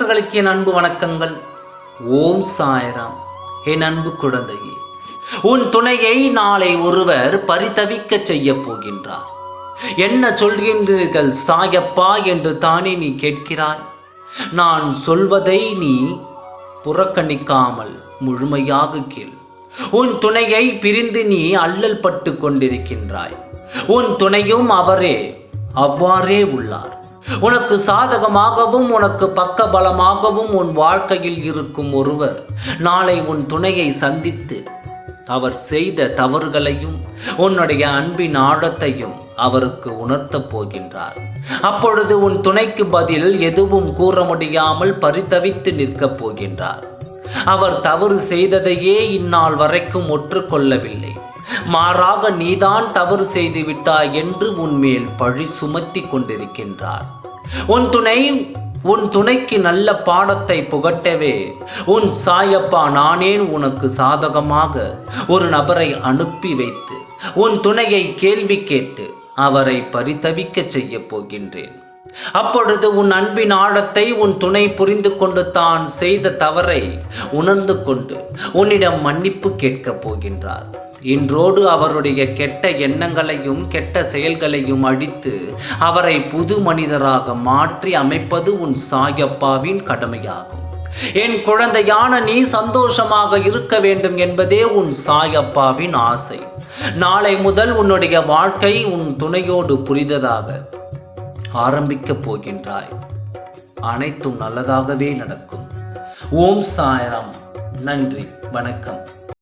நண்பர்களுக்கு என் அன்பு வணக்கங்கள். ஓம் சாய்ராம். என் அன்பு குழந்தையே, உன் துணையை நாளை ஒருவர் பரிதவிக்க செய்ய போகின்றார். என்ன சொல்கின்றீர்கள் சாயப்பா என்று தானே நீ கேட்கிறாய். நான் சொல்வதை நீ புறக்கணிக்காமல் முழுமையாக கேள். உன் துணையை பிரிந்து நீ அல்லல் பட்டு கொண்டிருக்கின்றாய். உன் துணையும் அவ்வாறே உள்ளார். உனக்கு சாதகமாகவும் உனக்கு பக்க பலமாகவும் உன் வாழ்க்கையில் இருக்கும் ஒருவர் நாளை உன் துணையை சந்தித்து அவர் செய்த தவறுகளையும் உன்னுடைய அன்பின் ஆழத்தையும் அவருக்கு உணர்த்தப் போகின்றார். அப்பொழுது உன் துணைக்கு பதில் எதுவும் கூற முடியாமல் பரிதவித்து நிற்கப் போகின்றார். அவர் தவறு செய்ததையே இந்நாள் வரைக்கும் ஒற்றுக்கொள்ளவில்லை. மாறாக நீதான் தவறு செய்து விட்டாய் என்று உன்மேல் பழி சுமத்தி கொண்டிருக்கின்றார். உன் துணைக்கு நல்ல பாடத்தை புகட்டவே உன் சாயப்பா நானே உனக்கு சாதகமாக ஒரு நபரை அனுப்பி வைத்து உன் துணையை கேள்வி கேட்டு அவரை பரிதவிக்க செய்ய போகின்றேன். அப்பொழுது உன் அன்பின் ஆழத்தை உன் துணை புரிந்து கொண்டு தான் செய்த தவறை உணர்ந்து கொண்டு உன்னிடம் மன்னிப்பு கேட்கப் போகின்றார். இன்றோடு அவருடைய கெட்ட எண்ணங்களையும் கெட்ட செயல்களையும் அழித்து அவரை புது மனிதராக மாற்றி அமைப்பது உன் சாயப்பாவின் கடமையாகும். என் குழந்தையான நீ சந்தோஷமாக இருக்க வேண்டும் என்பதே உன் சாயப்பாவின் ஆசை. நாளை முதல் உன்னுடைய வாழ்க்கை உன் துணையோடு புரிந்ததாக ஆரம்பிக்கப் போகின்றாய். அனைத்தும் நல்லதாகவே நடக்கும். ஓம் சாய்ராம். நன்றி, வணக்கம்.